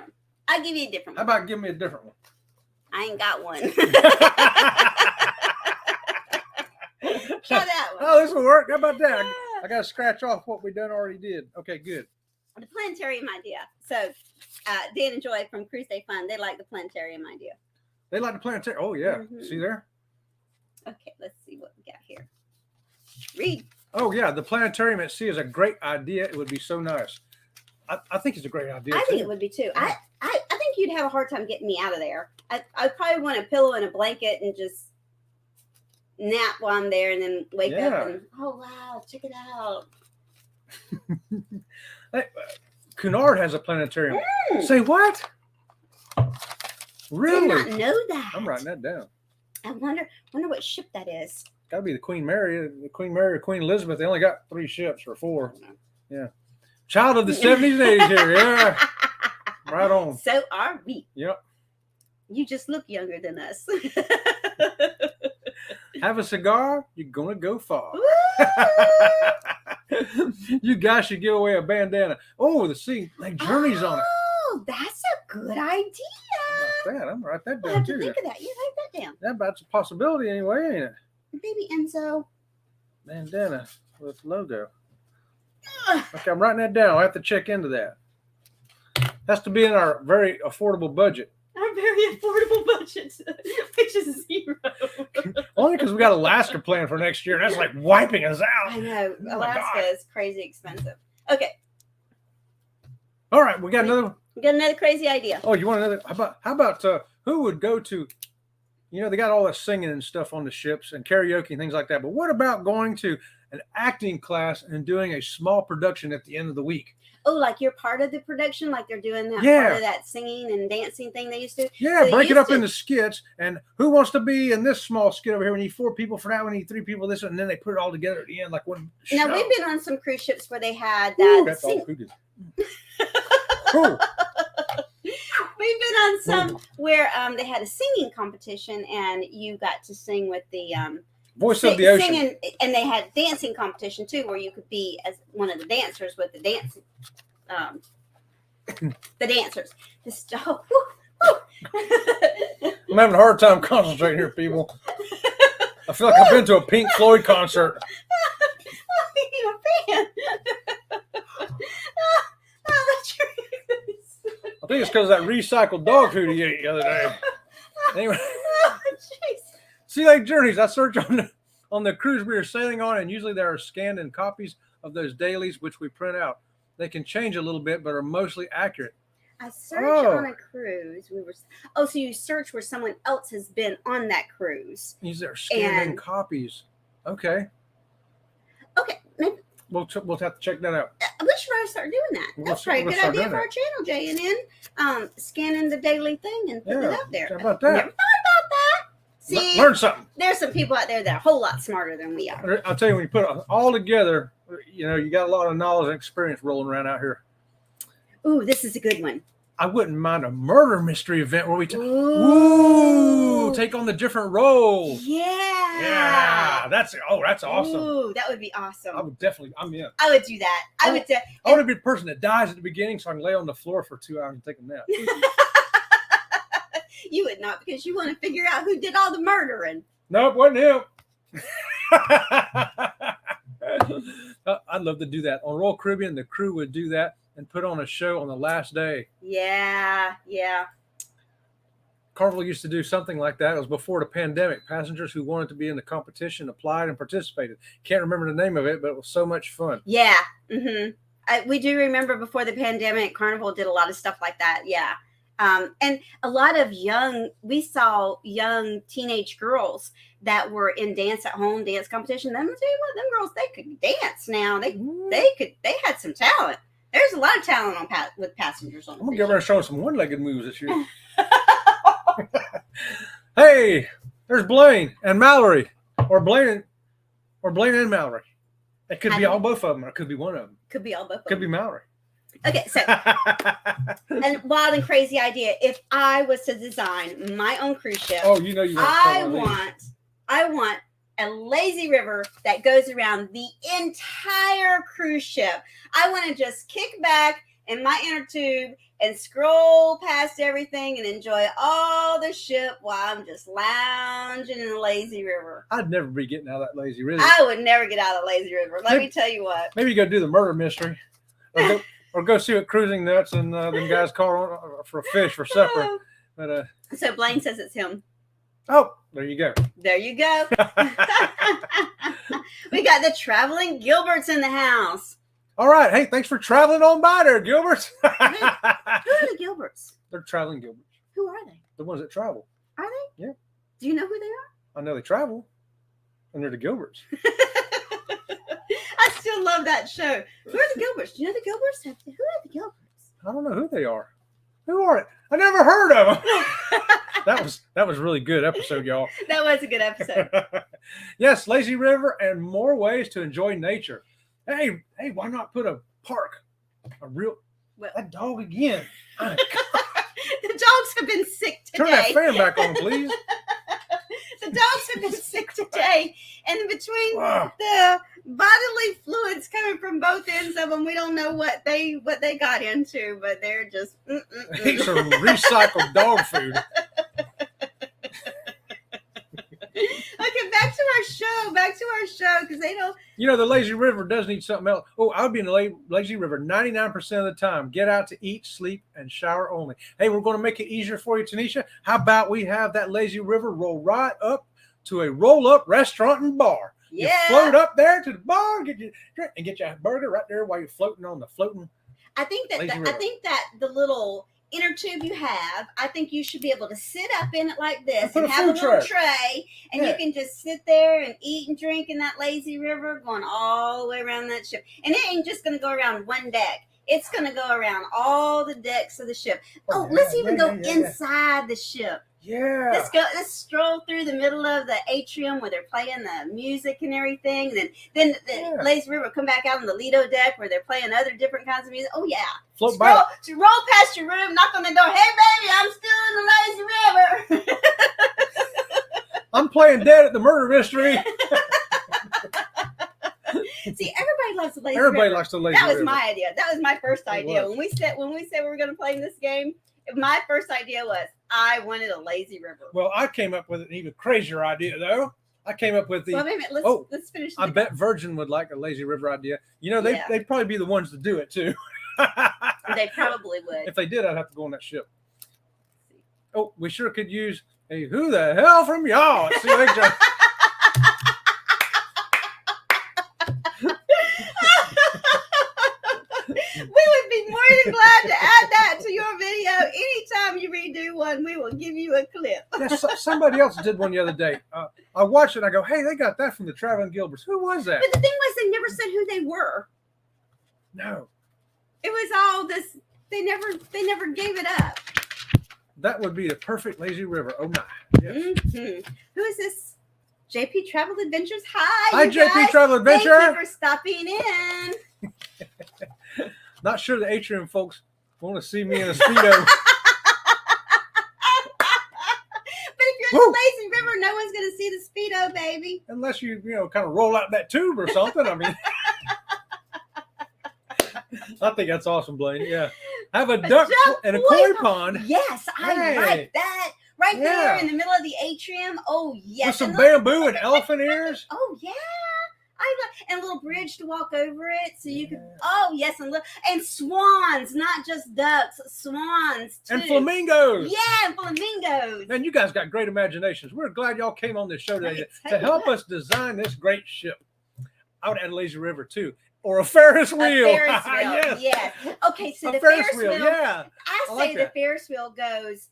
I'll give you a different one. How about give me a different one? I ain't got one. Try that one. Oh, this will work. How about that? I got to scratch off what we already did. Okay, good. The planetarium idea. So, Dan and Joy from Cruise Day Fun, they like the planetarium idea. They like the planetarium. Oh, yeah. Mm-hmm. See there? Okay, let's see what we got here. Read. Oh, yeah. The planetarium at sea is a great idea. It would be so nice. I think it's a great idea. I think it would be too. I think you'd have a hard time getting me out of there. I'd probably want a pillow and a blanket and just nap while I'm there and then wake up and, oh, wow, check it out. Hey, Cunard has a planetarium. Say what? Really? I did not know that. I'm writing that down. I wonder what ship that is. Got to be the Queen Mary. The Queen Mary or Queen Elizabeth. They only got 3 ships or 4. Yeah. Child of the 70s and 80s here. Yeah. Right on. So are we. Yep. You just look younger than us. Have a cigar, you're going to go far. You guys should give away a bandana. Oh, the sea like journeys on it. Oh, that's a good idea. I'm going to write that down, I'll have too. to think of that. You write that down. That's a possibility anyway, ain't it? Baby Enzo. Bandana with logo. Okay, I'm writing that down. I'll have to check into that. Has to be in our very affordable budget. Our very affordable budget, which is 0. Only because we got Alaska planned for next year, and that's like wiping us out. I know. Alaska is crazy expensive. Okay. All right, we got another one. We got another crazy idea. Oh, you want another? How about who would go to, they got all that singing and stuff on the ships and karaoke and things like that. But what about going to an acting class and doing a small production at the end of the week? Oh, like you're part of the production, like they're doing that part of that singing and dancing thing they used to. Yeah, so break it up into skits. And who wants to be in this small skit over here? We need 4 people for that. We need 3 people this, and then they put it all together at the end like one show. Now we've been on some cruise ships where they had that. That's all cookies. Cool. We've been on some where they had a singing competition, and you got to sing with the Voice of the Ocean. Singing, and they had dancing competition too, where you could be as one of the dancers with the dancing, the dancers. I'm having a hard time concentrating here, people. I feel like I've been to a Pink Floyd concert. I think it's because of that recycled dog food he ate the other day. Anyway. Sea Lake Journeys. I search on the cruise we are sailing on, and usually there are scanned in copies of those dailies, which we print out. they can change a little bit, but are mostly accurate. I searched on a cruise. So you search where someone else has been on that cruise. These are scanned in copies. Okay. Okay, maybe we'll have to check that out. We should probably start doing that. That's probably a good idea for our channel, JNN. Scanning the daily thing and putting it up there. How about that? Never thought about that. See, learn something. There's some people out there that are a whole lot smarter than we are. I'll tell you, when you put it all together, you got a lot of knowledge and experience rolling around out here. Ooh, this is a good one. I wouldn't mind a murder mystery event where we take on the different roles. Yeah. That's awesome. Ooh, that would be awesome. I'm in. I would do that. I would want to be the person that dies at the beginning so I can lay on the floor for 2 hours and take a nap. You would not, because you want to figure out who did all the murdering. Nope, wasn't him. I'd love to do that. On Royal Caribbean, the crew would do that and put on a show on the last day. Yeah. Carnival used to do something like that. It was before the pandemic. Passengers who wanted to be in the competition applied and participated. Can't remember the name of it, but it was so much fun. Yeah. We do remember before the pandemic, Carnival did a lot of stuff like that. Yeah. And a lot of we saw young teenage girls that were in dance at home, dance competition. Them girls, they could dance now. They had some talent. There's a lot of talent with passengers on. I'm gonna give her a show some one-legged moves this year. Hey, there's Blaine and Mallory, or Blaine and Mallory. It could be both of them, or it could be one of them. Could be all both. Could be Mallory. Okay, so a wild and crazy idea. If I was to design my own cruise ship, I want a lazy river that goes around the entire cruise ship. I want to just kick back in my inner tube and scroll past everything and enjoy all the ship while I'm just lounging in the lazy river. I'd never be getting out of that lazy river. I would never get out of the lazy river. Let me tell you what. Maybe go do the murder mystery. Or go see what Cruising Nuts and them guys caught on for a fish for supper. But so Blaine says it's him. Oh, there you go. There you go. We got the traveling Gilberts in the house. All right. Hey, thanks for traveling on by there, Gilberts. Who are the Gilberts? They're traveling Gilberts. Who are they? The ones that travel. Are they? Yeah. Do you know who they are? I know they travel. And they're the Gilberts. I still love that show. Who are the Gilberts? Do you know the Gilberts? Who are the Gilberts? I don't know who they are. Who are it? I never heard of them. That was really good episode, y'all. That was a good episode. Yes, lazy river and more ways to enjoy nature. Hey, why not put a park? That dog again. The dogs have been sick today. Turn that fan back on, please. The dogs have been sick today, and between the bodily fluids coming from both ends of them, we don't know what they got into, but they're just. Eat some recycled dog food. Okay, back to our show, because they don't. The lazy river does need something else. Oh, I would be in the lazy river 99% of the time. Get out to eat, sleep, and shower only. Hey, we're going to make it easier for you, Tanisha. How about we have that lazy river roll right up to a roll-up restaurant and bar? Yeah. You float up there to the bar, get your drink, and get you a burger right there while you're floating on the floating. I think that the little inner tube you have, I think you should be able to sit up in it like this and have a little tray, and you can just sit there and eat and drink in that lazy river, going all the way around that ship. And it ain't just going to go around one deck. It's going to go around all the decks of the ship. Let's even go inside the ship. Yeah. Let's stroll through the middle of the atrium where they're playing the music and everything. And then the lazy river come back out on the Lido deck where they're playing other different kinds of music. Oh yeah. Roll past your room, knock on the door. Hey baby, I'm still in the lazy river. I'm playing dead at the murder mystery. See, everybody loves the lazy river. Everybody likes the lazy river. That was my idea. That was my first idea. When we said we were going to play this game, my first idea was I wanted a lazy river. Well, I came up with an even crazier idea, though. I came up with the. Well, wait a minute. Let's finish. I bet Virgin would like a lazy river idea. They'd probably be the ones to do it too. They probably would. If they did, I'd have to go on that ship. Oh, we sure could use a who the hell from y'all. See, somebody else did one the other day. I watched it and I go, hey, they got that from the Traveling Gilberts. Who was that? But the thing was, they never said who they were. No. It was all this. They never gave it up. That would be the perfect lazy river. Oh my. Yes. Mm-hmm. Who is this? JP Travel Adventures. Hi, JP guys. Travel Adventure. Thank you for stopping in. Not sure the Atrium folks want to see me in a Speedo. If you're in the lazy river, no one's going to see the Speedo, baby. Unless you kind of roll out that tube or something. I mean, I think that's awesome, Blaine. Yeah. Have a duck and a koi pond. Yes, I like that. Right there in the middle of the atrium. Oh, yes. With some bamboo and elephant ears. Oh, yeah. And a little bridge to walk over it, so you can. Oh yes, and swans, not just ducks, swans too. And flamingos. Yeah, and flamingos. Man, you guys got great imaginations. We're glad y'all came on this show today to help us design this great ship. I would add a lazy river too, or a Ferris wheel. A Ferris wheel. Yes. Okay, so the Ferris wheel. Yeah. I say the Ferris wheel goes,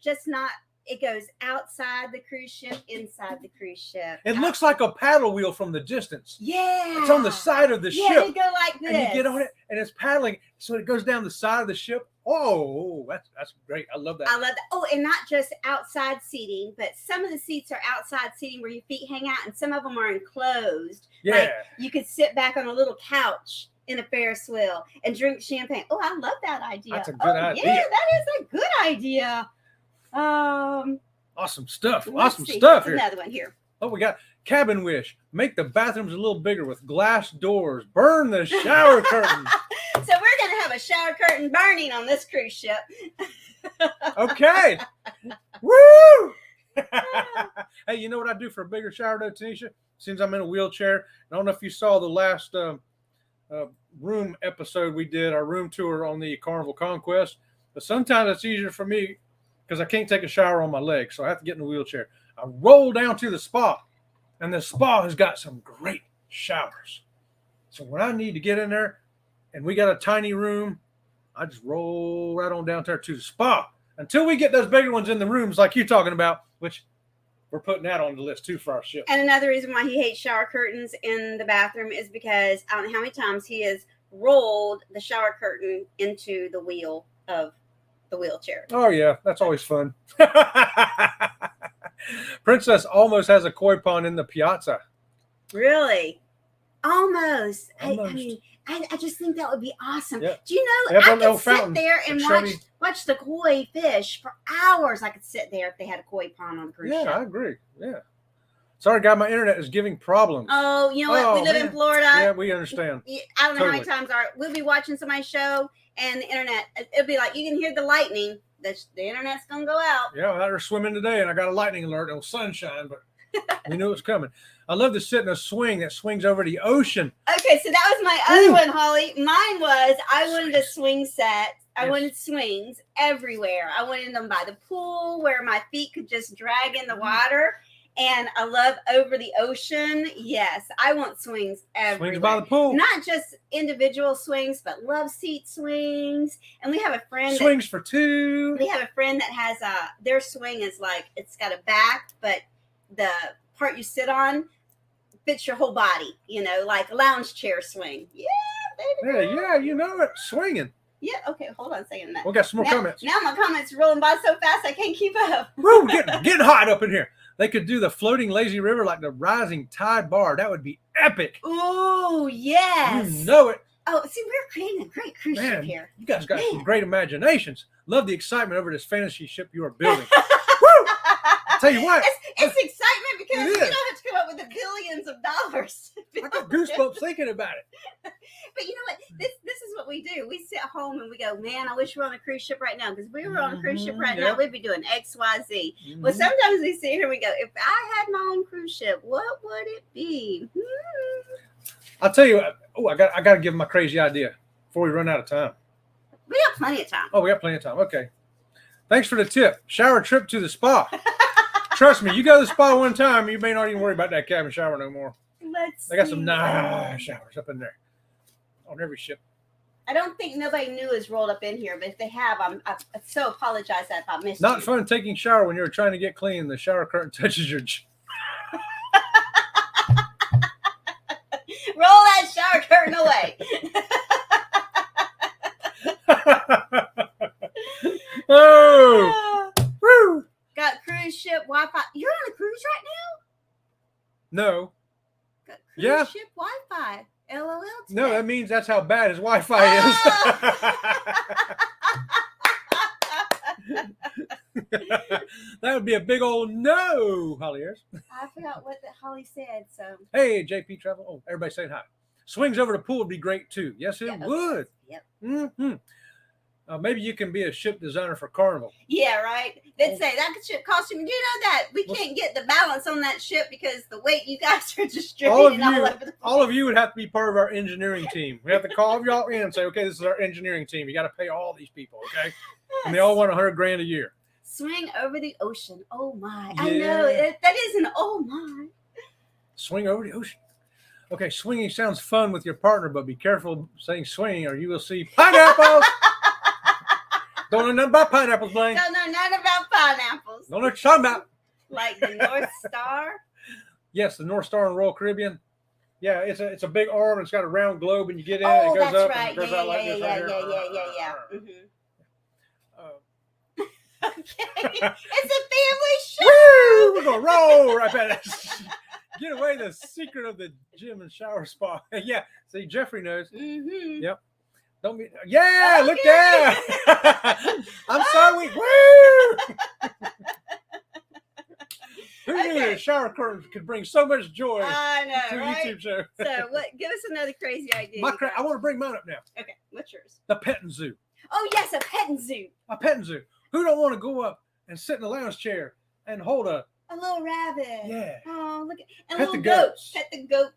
just not. It goes outside the cruise ship, inside the cruise ship. It looks like a paddle wheel from the distance. Yeah. It's on the side of the ship. Yeah, you go like this. And you get on it, and it's paddling, so it goes down the side of the ship. Oh, that's great. I love that. I love that. Oh, and not just outside seating, but some of the seats are outside seating where your feet hang out, and some of them are enclosed. Yeah. Like you could sit back on a little couch in a Ferris wheel and drink champagne. Oh, I love that idea. That's a good idea. Yeah, that is a good idea. Awesome stuff. Awesome stuff here. Here. Another one here. Oh, we got Cabin Wish. Make the bathrooms a little bigger with glass doors. Burn the shower curtains. So we're going to have a shower curtain burning on this cruise ship. Okay. Woo! Hey, you know what I do for a bigger shower though, Tanisha? Since I'm in a wheelchair. I don't know if you saw the last room episode we did, our room tour on the Carnival Conquest. But sometimes it's easier for me because I can't take a shower on my legs, so I have to get in a wheelchair. I roll down to the spa, and the spa has got some great showers. So when I need to get in there, and we got a tiny room, I just roll right on down there to the spa until we get those bigger ones in the rooms like you're talking about, which we're putting that on the list too for our ship. And another reason why he hates shower curtains in the bathroom is because I don't know how many times he has rolled the shower curtain into the wheel of the wheelchair. Oh yeah, that's always fun. Princess almost has a koi pond in the piazza. Really? Almost. I mean, I just think that would be awesome. Yeah. Do you know, I could sit there and watch watch the koi fish for hours. I could sit there if they had a koi pond on a cruise ship. Yeah, I agree. Yeah. Sorry, guy, my internet is giving problems. Oh, you know what? We live in Florida. Yeah, we understand. I don't know how many times we'll be watching somebody's show and the internet, it'll be like, you can hear the lightning. The internet's going to go out. Yeah, I was swimming today and I got a lightning alert. It was sunshine, but we knew it was coming. I love to sit in a swing that swings over the ocean. Okay, so that was my other one, Holly. Mine was I wanted a swing set. I wanted swings everywhere. I wanted them by the pool where my feet could just drag in the water. And I love over the ocean. Yes, I want swings everywhere. Swings by the pool. Not just individual swings, but love seat swings. And we have a friend. Swings for two. We have a friend that has their swing is like, it's got a back, but the part you sit on fits your whole body, like a lounge chair swing. Yeah, baby. Yeah, you know it. Swinging. Yeah, okay, hold on a second. We got some more comments. Now my comments are rolling by so fast I can't keep up. Woo, getting hot up in here. They could do the floating lazy river like the rising tide bar. That would be epic. Oh, yes. You know it. Oh, see, we're creating a great cruise ship here. You guys got some great imaginations. Love the excitement over this fantasy ship you are building. Woo! I'll tell you what. It's excitement because we don't have to come up with the billions of dollars. I got goosebumps thinking about it. But you know what? This is what we do. We sit home and we go, man, I wish we were on a cruise ship right now. Because if we were on a cruise ship right now, we'd be doing X, Y, Z. Well, sometimes we sit here and we go, if I had my own cruise ship, what would it be? I'll tell you what. I got to give my crazy idea before we run out of time. We got plenty of time. Oh, we got plenty of time. Okay. Thanks for the tip. Shower trip to the spa. Trust me, you go to the spa one time, you may not even worry about that cabin shower no more. They got some nice showers up in there on every ship. I don't think nobody new is rolled up in here, but if they have, I so apologize if I missed Not you. fun taking shower when you're trying to get clean. The shower curtain touches your. Roll that shower curtain away. Oh, woo. Got cruise ship Wi-Fi. You're on a cruise right now? No. Got cruise ship Wi-Fi. LOL today. No, that means that's how bad his Wi-Fi is. That would be a big old no, Holly Ayers. I forgot what Holly said. So hey, JP Travel. Oh, everybody saying hi. Swings over the pool would be great too. Yes, it would. Yep. Mm-hmm. Maybe you can be a ship designer for Carnival. Yeah, right. They'd say that ship costume. You know that we can't get the balance on that ship because the weight you guys are distributing all over the place. All of you would have to be part of our engineering team. We have to call y'all in and say, okay, this is our engineering team. You got to pay all these people, okay? Yes. And they all want $100,000 a year. Swing over the ocean. Oh my! Yeah. I know that is an oh my. Swing over the ocean. Okay, swinging sounds fun with your partner, but be careful saying swinging, or you will see pineapples. Don't know nothing about pineapples, Blaine. Don't know nothing about pineapples. Don't know what you're talking about. Like the North Star? Yes, the North Star in Royal Caribbean. Yeah, it's a big arm. It's got a round globe, and you get in it. It goes that's up right. And it goes out like this. Yeah. Mm-hmm. Okay. It's a family show. Woo! We're going to roll right back. Get away the secret of the gym and shower spa. Yeah, see, Jeffrey knows. Mm-hmm. Yep. Don't be. Yeah, okay. Look there. I'm sorry. Woo! Who knew that a shower curtain could bring so much joy I know, to a right? YouTube show? So, give us another crazy idea. I want to bring mine up now. Okay, what's yours? The petting zoo. Oh yes, a petting zoo. A petting zoo. Who don't want to go up and sit in a lounge chair and hold a little rabbit? Yeah. Oh, look at and pet a little the goat. goats. Pet the goat.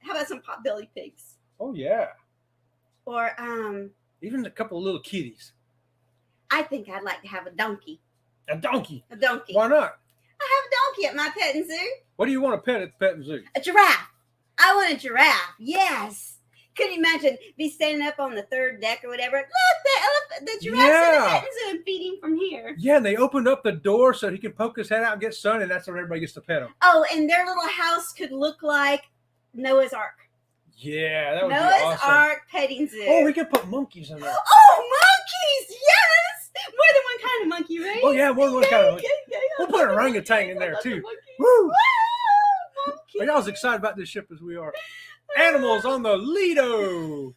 How about some potbelly pigs? Oh yeah. Or even a couple of little kitties. I think I'd like to have a donkey. A donkey. A donkey. Why not? I have a donkey at my petting zoo. What do you want to pet at the petting zoo? A giraffe. I want a giraffe. Yes. Could you imagine be standing up on the third deck or whatever? Look, the elephant, the giraffe's in the petting zoo and feeding from here. Yeah, and they opened up the door so he can poke his head out and get sun, and that's when everybody gets to pet him. Oh, and their little house could look like Noah's Ark. Yeah, that would be Noah's awesome. Ark petting zoo. Oh, we could put monkeys in there. Oh, monkeys! Yes! More than one kind of monkey, right? Oh, yeah, more than one kind of monkey. We'll put an orangutan in there, too. Woo! Are y'all as excited about this ship as we are? Animals on the Lido.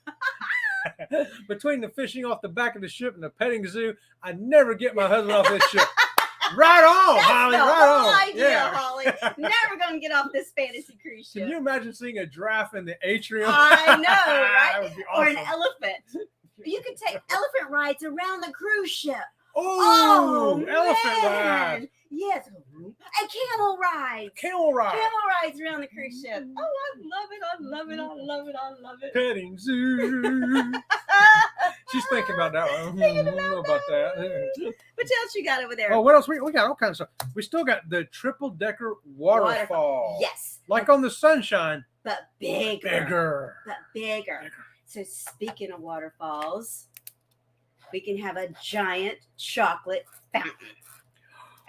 Between the fishing off the back of the ship and the petting zoo, I never get my husband off this ship. Right on, That's Holly. the Right whole on. idea, Yeah. Holly. Never gonna get off this fantasy cruise ship. Can you imagine seeing a giraffe in the atrium? I know, right? That would be awesome. Or an elephant. You could take elephant rides around the cruise ship. Oh, elephant man. ride. Yes. And camel rides. Camel ride. Camel rides around the cruise ship. Oh, I love it. I love it. I love it. I love it. Petting zoo. She's thinking about that one. I don't know about that. What else you got over there? Oh, what else? We got all kinds of stuff. We still got the triple-decker waterfall. Yes. Like on the Sunshine. But bigger. Bigger. But bigger. So speaking of waterfalls, we can have a giant chocolate fountain.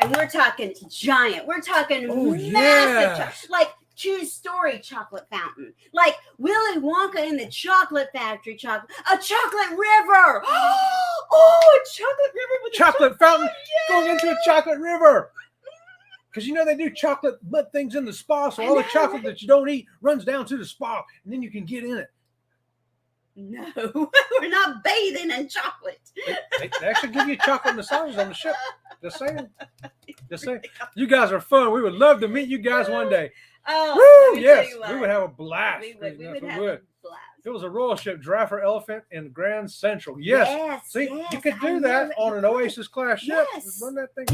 And we're talking giant. We're talking massive, like 2-story chocolate fountain. Like Willy Wonka in the chocolate factory chocolate. A chocolate river. Oh, a chocolate river with chocolate fountain yeah. going into a chocolate river. Because you know they do chocolate butt things in the spa, so all the chocolate that you don't eat runs down to the spa, and then you can get in it. No, we're not bathing in chocolate. They actually give you chocolate massages on the ship. Just saying. Just saying. You guys are fun. We would love to meet you guys one day. Oh, woo! Yes, we would have a blast. We would have a blast. It was a royal ship, giraffe or elephant in Grand Central. Yes. See, you could do that on an Oasis class ship. Yes. Run that thing.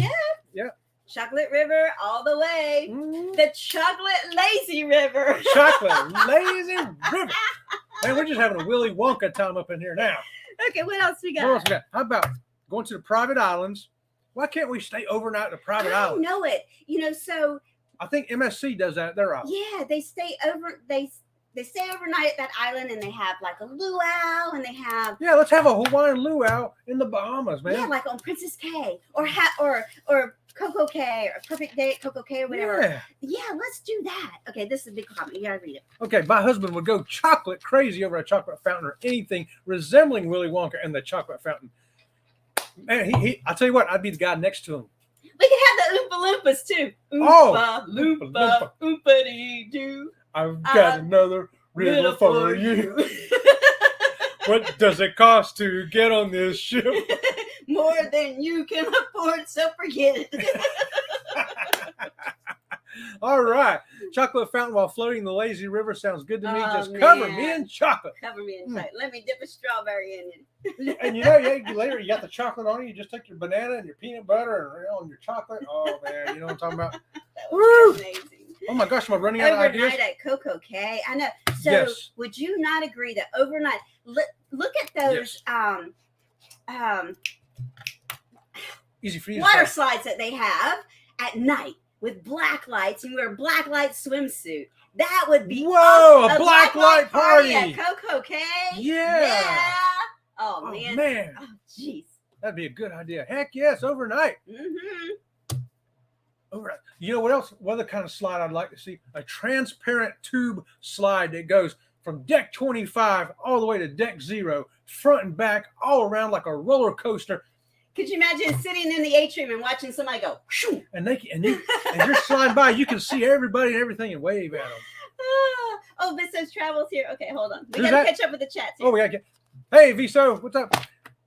Yeah. Chocolate River all the way. Mm-hmm. The Chocolate Lazy River. Chocolate Lazy River. Man, we're just having a Willy Wonka time up in here now. Okay, what else we got? What else we got? How about going to the private islands? Why can't we stay overnight at the private islands? I know it. So I think MSC does that at their island. yeah, they stay over. they stay overnight at that island, and they have like a luau, and they have let's have a Hawaiian luau in the Bahamas, man. Yeah, like on Princess Cay or Coco Cay or Perfect Day at Coco Cay or whatever. Yeah, let's do that. Okay, this is a big comment. You gotta read it. Okay, my husband would go chocolate crazy over a chocolate fountain or anything resembling Willy Wonka and the chocolate fountain. Man, I'll tell you what, I'd be the guy next to him. We can have the Oompa Loompas too. Oompa Loompa, Oompa-dee-doo. I've got another riddle for you. What does it cost to get on this ship? More than you can afford, so forget it. All right. Chocolate fountain while floating in the lazy river sounds good to me. Just cover me in chocolate. Cover me in chocolate. Let me dip a strawberry in it. And you know, later you got the chocolate on you. You just take your banana and your peanut butter and on your chocolate. Oh, man. You know what I'm talking about? That was amazing. Oh, my gosh. Am I running out of ideas? Overnight at Coco Cay. I know. So would you not agree that overnight, look at those easy for you water slides that they have at night with black lights, and wear a black light swimsuit. That would be a black light party at Coco Cay. Yeah. Oh man. Oh jeez. That'd be a good idea. Heck yes, overnight. Mm-hmm. Overnight. You know what else? What other kind of slide I'd like to see? A transparent tube slide that goes from deck 25 all the way to deck 0, front and back, all around like a roller coaster. Could you imagine sitting in the atrium and watching somebody go, shoo, and you're sliding by, you can see everybody and everything and wave at them. Oh, Visso's Travels here. Okay, hold on. We got to catch up with the chats here. Oh, we got to Hey, Viso, what's up?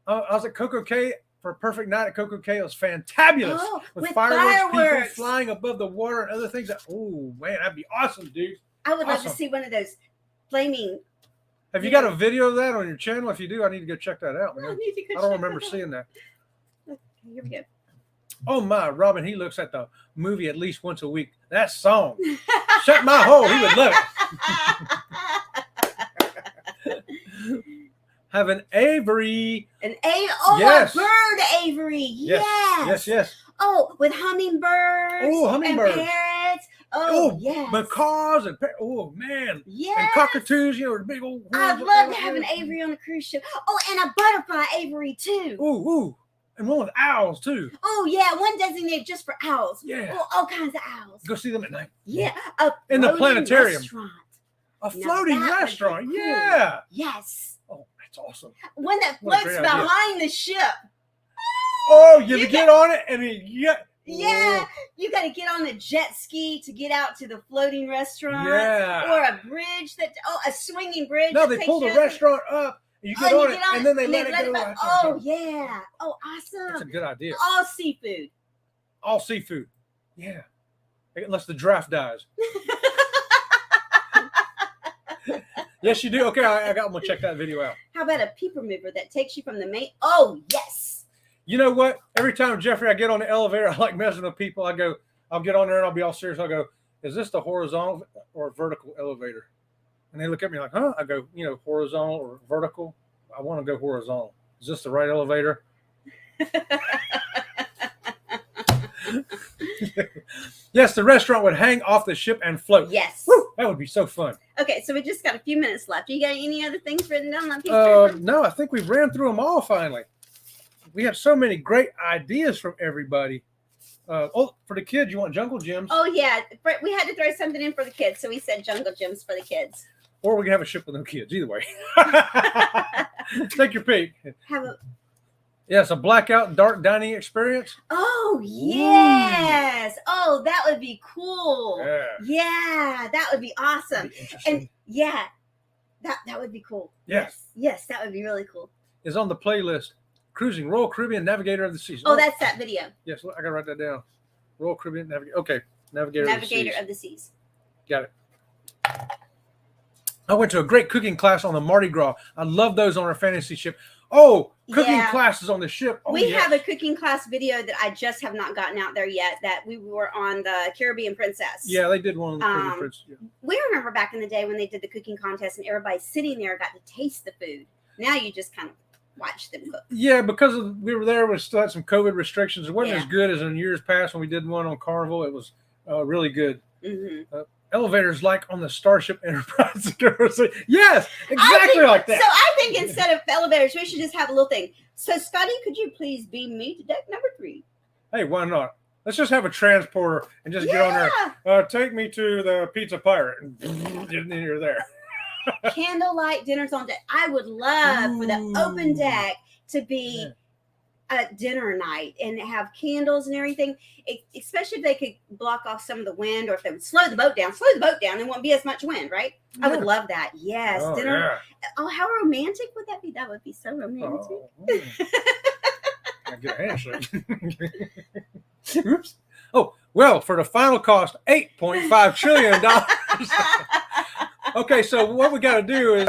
I was at Coco Cay for a perfect night at Coco Cay. It was fantabulous. With fireworks, people flying above the water and other things. Oh, man, that'd be awesome, dude. I would love to see one of those flaming. Have you got a video of that on your channel? If you do, I need to go check that out, man. I don't remember seeing that. Here we go. Oh my, Robin, he looks at the movie at least once a week. That song. Shut my hole. He would love it. Have an Avery. Yes. A bird Avery. Yes. Oh, with hummingbirds. Oh, hummingbirds. And parrots. Oh, yes. Macaws and oh man. Yes. And cockatoos, the big old. I'd love to have an Avery on a cruise ship. Oh, and a butterfly Avery too. Ooh. And one with owls too. Oh yeah, one designated just for owls. Yeah. Oh, all kinds of owls. Go see them at night. Yeah. In the planetarium. Restaurant. A floating restaurant. Cool. Yeah. Yes. Oh, that's awesome. One that floats behind the ship. Oh, you get on it and Yeah, you got to get on a jet ski to get out to the floating restaurant. Yeah. Or a bridge a swinging bridge. No, they pull the restaurant up. You get on it, and then they let it go. Oh, yeah. Oh, awesome. That's a good idea. All seafood. All seafood. Yeah. Unless the draft dies. Yes, you do. Okay, I'm going to check that video out. How about a people mover that takes you from the main? Oh, yes. You know what? Every time, Jeffrey, I get on the elevator, I like messing with people. I'll get on there and I'll be all serious. I'll go, is this the horizontal or vertical elevator? And they look at me like, huh? I go, horizontal or vertical? I want to go horizontal. Is this the right elevator? Yes, the restaurant would hang off the ship and float. Yes. Woo, that would be so fun. Okay, so we just got a few minutes left. You got any other things written down on piece of paper? No, I think we've ran through them all finally. We have so many great ideas from everybody. For the kids, you want jungle gyms? Oh, yeah. We had to throw something in for the kids, so we said jungle gyms for the kids. Or we can have a ship with no kids. Either way. Take your pick. Yes, a blackout dark dining experience. Oh, yes. Ooh. Oh, that would be cool. Yeah, that would be awesome. And yeah, that would be cool. Yes. Yes, that would be really cool. Is on the playlist. Cruising, Royal Caribbean Navigator of the Seas. Oh, that's that video. Yes, I got to write that down. Royal Caribbean Navigator. Okay, Navigator of the Seas. Got it. I went to a great cooking class on the Mardi Gras. I love those on our fantasy ship. Oh, cooking classes on the ship. Oh, we have a cooking class video that I just have not gotten out there yet, that we were on the Caribbean Princess. Yeah, they did one on the Caribbean Princess. Yeah. We remember back in the day when they did the cooking contest and everybody sitting there got to taste the food. Now you just kind of watch them cook. Yeah, because we were there, we still had some COVID restrictions. It wasn't as good as in years past when we did one on Carnival. It was really good. Mm-hmm. elevators like on the Starship Enterprise. Yes, exactly like that. So I think instead of elevators, we should just have a little thing. So Scotty, could you please beam me to deck number 3? Hey, why not? Let's just have a transporter and just get on there. Take me to the Pizza Pirate, and then you're there. Candlelight dinners on deck. I would love for the open deck to be a dinner night and have candles and everything, especially if they could block off some of the wind, or if they would slow the boat down, there won't be as much wind, right? Yeah. I would love that. Yes. Oh, dinner. Yeah. Oh, how romantic would that be? That would be so romantic. I get a handshake. Oops. Oh, well, for the final cost, $8.5 trillion. Okay, so what we got to do is,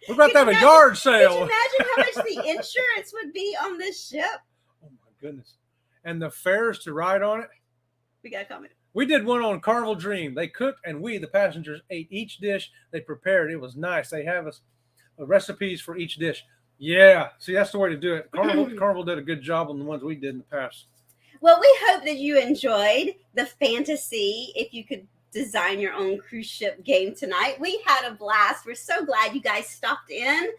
we're about to have a yard sale. Could you imagine how much the insurance would be on this ship? Oh, my goodness. And the fares to ride on it? We got a comment. We did one on Carnival Dream. They cooked, and we, the passengers, ate each dish they prepared. It was nice. They have us recipes for each dish. Yeah, see, that's the way to do it. Carnival did a good job on the ones we did in the past. Well, we hope that you enjoyed the fantasy, if you could design your own cruise ship game tonight. We had a blast. We're so glad you guys stopped in.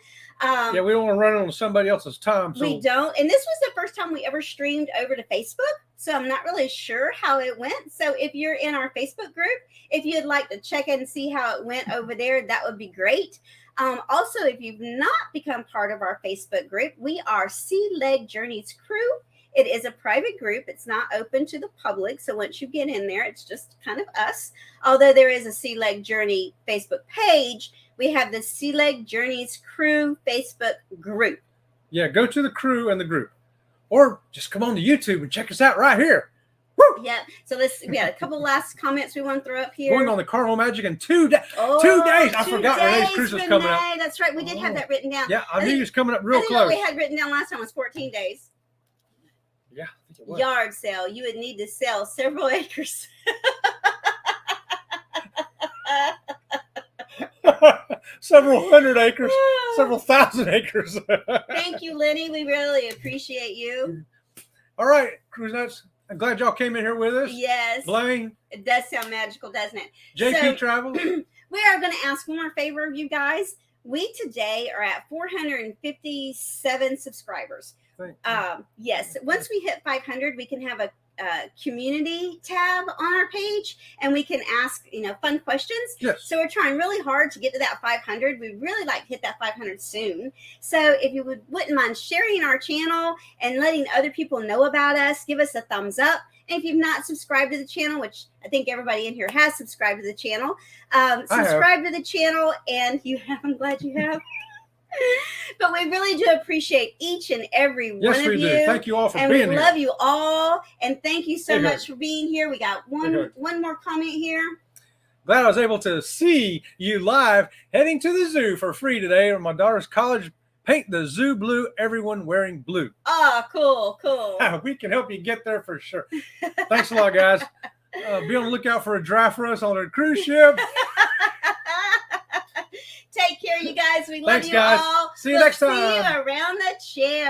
Yeah, we don't want to run on somebody else's time. So. We don't. And this was the first time we ever streamed over to Facebook, so I'm not really sure how it went. So if you're in our Facebook group, if you'd like to check and see how it went over there, that would be great. Also, if you've not become part of our Facebook group, we are Sea Leg Journeys Crew. It is a private group. It's not open to the public. So once you get in there, it's just kind of us. Although there is a Sea Leg Journey Facebook page, we have the Sea Leg Journeys Crew Facebook group. Yeah, go to the crew and the group. Or just come on to YouTube and check us out right here. Woo! Yeah. So we had a couple last comments we want to throw up here. Going on the Carnival Magic in 2 days. 2 days. I forgot Renee's cruise was coming up. That's right. We did have that written down. Yeah, I knew he was coming up real close. What we had written down last time was 14 days. Yeah, I think it was. Yard sale. You would need to sell several acres. Several hundred acres, several thousand acres. Thank you, Lenny. We really appreciate you. All right, Cruise Nuts. I'm glad y'all came in here with us. Yes. Blaine. It does sound magical, doesn't it? JP Travel. We are going to ask one more favor of you guys. We today are at 457 subscribers. Yes. Once we hit 500, we can have a community tab on our page, and we can ask fun questions. Yes. So we're trying really hard to get to that 500. We'd really like to hit that 500 soon. So if you wouldn't mind sharing our channel and letting other people know about us, give us a thumbs up. And if you've not subscribed to the channel, which I think everybody in here has subscribed to the channel, subscribe to the channel, and you have. I'm glad you have. But we really do appreciate each and every one of you. Yes, we do. Thank you all for being here. And we love you all. And thank you so much for being here. We got one more comment here. Glad I was able to see you live heading to the zoo for free today on my daughter's college. Paint the zoo blue, everyone wearing blue. Oh, cool. We can help you get there for sure. Thanks a lot, guys. Be on the lookout for a draft for us on a cruise ship. Take care, you guys. We love you guys. all. See you next time. See you around the channel.